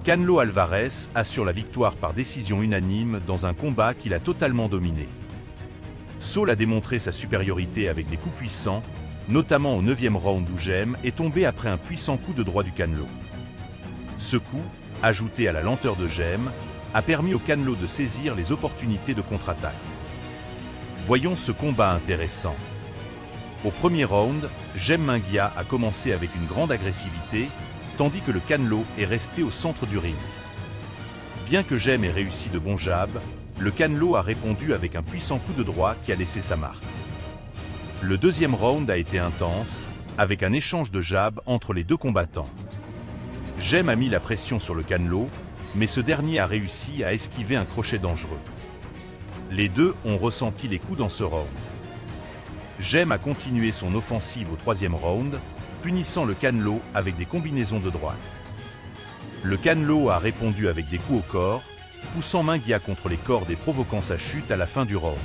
Canelo Alvarez assure la victoire par décision unanime dans un combat qu'il a totalement dominé. Saul a démontré sa supériorité avec des coups puissants, notamment au 9e round où Jem est tombé après un puissant coup de droit du Canelo. Ce coup, ajouté à la lenteur de Jem, a permis au Canelo de saisir les opportunités de contre-attaque. Voyons ce combat intéressant. Au premier round, Jem Munguia a commencé avec une grande agressivité, tandis que le Canelo est resté au centre du ring. Bien que Jem ait réussi de bons jabs, le Canelo a répondu avec un puissant coup de droit qui a laissé sa marque. Le deuxième round a été intense, avec un échange de jabs entre les deux combattants. Jem a mis la pression sur le Canelo, mais ce dernier a réussi à esquiver un crochet dangereux. Les deux ont ressenti les coups dans ce round. Jem a continué son offensive au troisième round, punissant le Canelo avec des combinaisons de droite. Le Canelo a répondu avec des coups au corps, poussant Munguia contre les cordes et provoquant sa chute à la fin du round.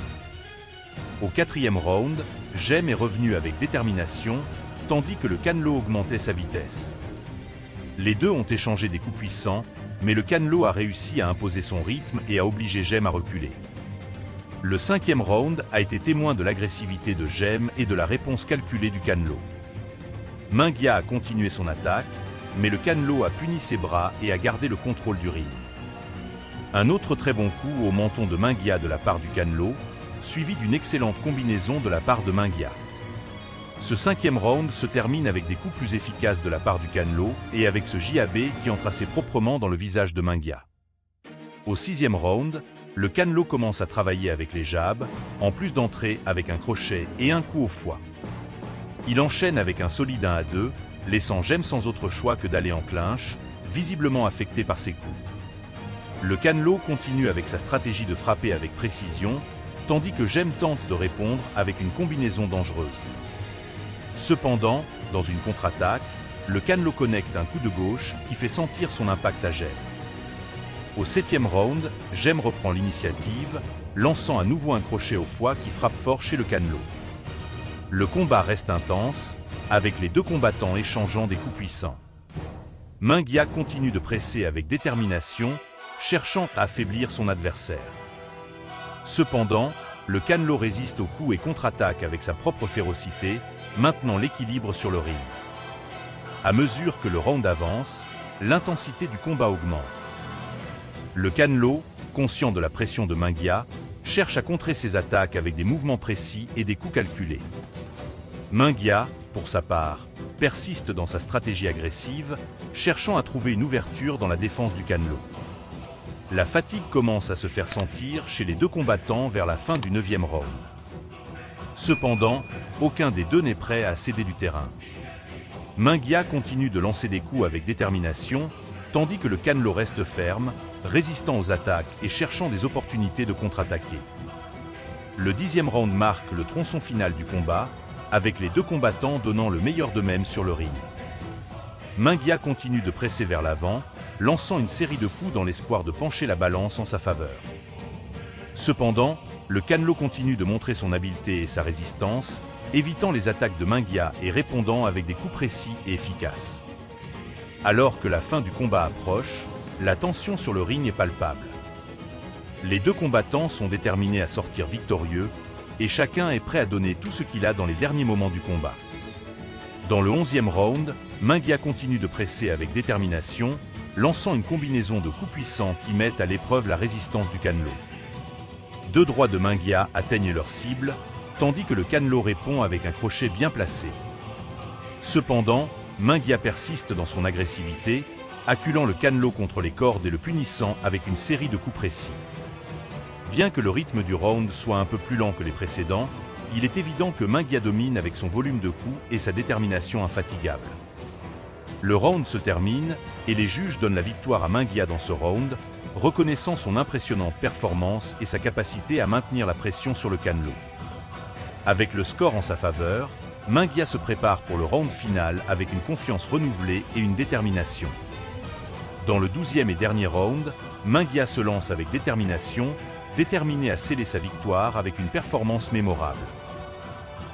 Au quatrième round, Jem est revenu avec détermination, tandis que le Canelo augmentait sa vitesse. Les deux ont échangé des coups puissants, mais le Canelo a réussi à imposer son rythme et a obligé Jem à reculer. Le cinquième round a été témoin de l'agressivité de Jem et de la réponse calculée du Canelo. Munguia a continué son attaque, mais le Canelo a puni ses bras et a gardé le contrôle du ring. Un autre très bon coup au menton de Munguia de la part du Canelo, suivi d'une excellente combinaison de la part de Munguia. Ce cinquième round se termine avec des coups plus efficaces de la part du Canelo et avec ce jab qui entre assez proprement dans le visage de Munguia. Au sixième round, le Canelo commence à travailler avec les jabs, en plus d'entrer avec un crochet et un coup au foie. Il enchaîne avec un solide 1 à 2, laissant Jem sans autre choix que d'aller en clinch, visiblement affecté par ses coups. Le Canelo continue avec sa stratégie de frapper avec précision, tandis que Jem tente de répondre avec une combinaison dangereuse. Cependant, dans une contre-attaque, le Canelo connecte un coup de gauche qui fait sentir son impact à Jem. Au septième round, Jem reprend l'initiative, lançant à nouveau un crochet au foie qui frappe fort chez le Canelo. Le combat reste intense, avec les deux combattants échangeant des coups puissants. Munguia continue de presser avec détermination, cherchant à affaiblir son adversaire. Cependant, le Canelo résiste aux coups et contre-attaque avec sa propre férocité, maintenant l'équilibre sur le ring. À mesure que le round avance, l'intensité du combat augmente. Le Canelo, conscient de la pression de Munguia, cherche à contrer ses attaques avec des mouvements précis et des coups calculés. Munguia, pour sa part, persiste dans sa stratégie agressive, cherchant à trouver une ouverture dans la défense du Canelo. La fatigue commence à se faire sentir chez les deux combattants vers la fin du 9e round. Cependant, aucun des deux n'est prêt à céder du terrain. Munguia continue de lancer des coups avec détermination, tandis que le Canelo reste ferme, résistant aux attaques et cherchant des opportunités de contre-attaquer. Le 10e round marque le tronçon final du combat, avec les deux combattants donnant le meilleur d'eux-mêmes sur le ring. Munguia continue de presser vers l'avant, lançant une série de coups dans l'espoir de pencher la balance en sa faveur. Cependant, le Canelo continue de montrer son habileté et sa résistance, évitant les attaques de Munguia et répondant avec des coups précis et efficaces. Alors que la fin du combat approche, la tension sur le ring est palpable. Les deux combattants sont déterminés à sortir victorieux, et chacun est prêt à donner tout ce qu'il a dans les derniers moments du combat. Dans le 11e round, Munguia continue de presser avec détermination, lançant une combinaison de coups puissants qui mettent à l'épreuve la résistance du Canelo. Deux droits de Munguia atteignent leur cible, tandis que le Canelo répond avec un crochet bien placé. Cependant, Munguia persiste dans son agressivité, acculant le Canelo contre les cordes et le punissant avec une série de coups précis. Bien que le rythme du round soit un peu plus lent que les précédents, il est évident que Munguia domine avec son volume de coups et sa détermination infatigable. Le round se termine et les juges donnent la victoire à Munguia dans ce round, reconnaissant son impressionnante performance et sa capacité à maintenir la pression sur le Canelo. Avec le score en sa faveur, Munguia se prépare pour le round final avec une confiance renouvelée et une détermination. Dans le 12e et dernier round, Munguia se lance avec détermination, déterminé à sceller sa victoire avec une performance mémorable.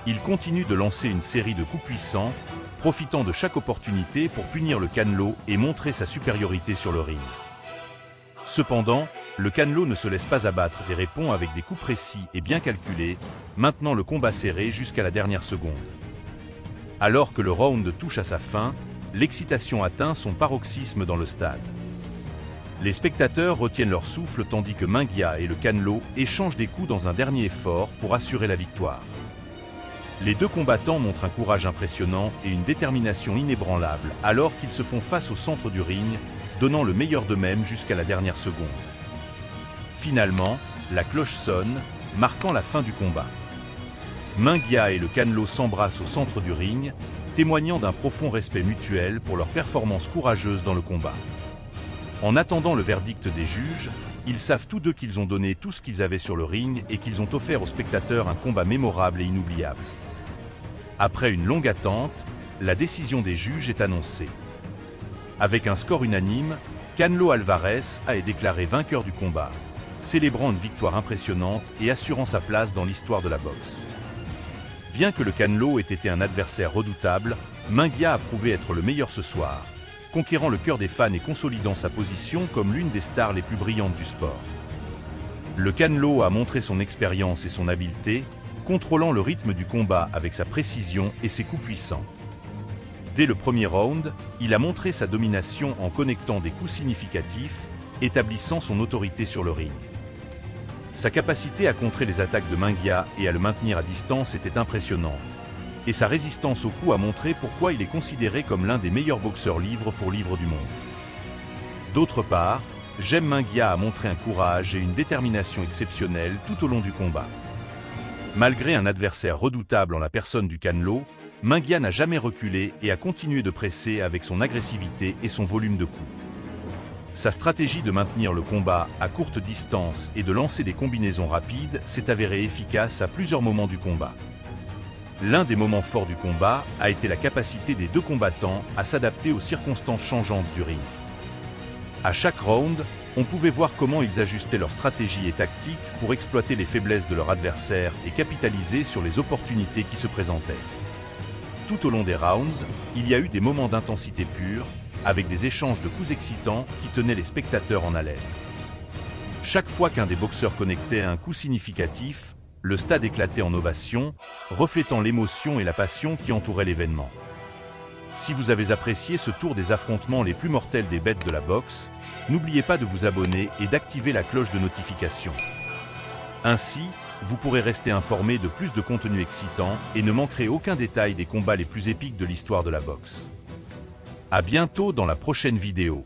Il continue de lancer une série de coups puissants, profitant de chaque opportunité pour punir le Canelo et montrer sa supériorité sur le ring. Cependant, le Canelo ne se laisse pas abattre et répond avec des coups précis et bien calculés, maintenant le combat serré jusqu'à la dernière seconde. Alors que le round touche à sa fin, l'excitation atteint son paroxysme dans le stade. Les spectateurs retiennent leur souffle tandis que Munguia et le Canelo échangent des coups dans un dernier effort pour assurer la victoire. Les deux combattants montrent un courage impressionnant et une détermination inébranlable alors qu'ils se font face au centre du ring, donnant le meilleur d'eux-mêmes jusqu'à la dernière seconde. Finalement, la cloche sonne, marquant la fin du combat. Munguia et le Canelo s'embrassent au centre du ring, témoignant d'un profond respect mutuel pour leur performance courageuse dans le combat. En attendant le verdict des juges, ils savent tous deux qu'ils ont donné tout ce qu'ils avaient sur le ring et qu'ils ont offert aux spectateurs un combat mémorable et inoubliable. Après une longue attente, la décision des juges est annoncée. Avec un score unanime, Canelo Alvarez a été déclaré vainqueur du combat, célébrant une victoire impressionnante et assurant sa place dans l'histoire de la boxe. Bien que le Canelo ait été un adversaire redoutable, Munguia a prouvé être le meilleur ce soir, conquérant le cœur des fans et consolidant sa position comme l'une des stars les plus brillantes du sport. Le Canelo a montré son expérience et son habileté, contrôlant le rythme du combat avec sa précision et ses coups puissants. Dès le premier round, il a montré sa domination en connectant des coups significatifs, établissant son autorité sur le ring. Sa capacité à contrer les attaques de Munguia et à le maintenir à distance était impressionnante, et sa résistance aux coups a montré pourquoi il est considéré comme l'un des meilleurs boxeurs livre pour livre du monde. D'autre part, Jem Munguia a montré un courage et une détermination exceptionnelle tout au long du combat. Malgré un adversaire redoutable en la personne du Canelo, Munguia n'a jamais reculé et a continué de presser avec son agressivité et son volume de coups. Sa stratégie de maintenir le combat à courte distance et de lancer des combinaisons rapides s'est avérée efficace à plusieurs moments du combat. L'un des moments forts du combat a été la capacité des deux combattants à s'adapter aux circonstances changeantes du ring. À chaque round, on pouvait voir comment ils ajustaient leur stratégie et tactique pour exploiter les faiblesses de leur adversaire et capitaliser sur les opportunités qui se présentaient. Tout au long des rounds, il y a eu des moments d'intensité pure, avec des échanges de coups excitants qui tenaient les spectateurs en haleine. Chaque fois qu'un des boxeurs connectait un coup significatif, le stade éclatait en ovations, reflétant l'émotion et la passion qui entouraient l'événement. Si vous avez apprécié ce tour des affrontements les plus mortels des bêtes de la boxe, n'oubliez pas de vous abonner et d'activer la cloche de notification. Ainsi, vous pourrez rester informé de plus de contenu excitant et ne manquerez aucun détail des combats les plus épiques de l'histoire de la boxe. À bientôt dans la prochaine vidéo.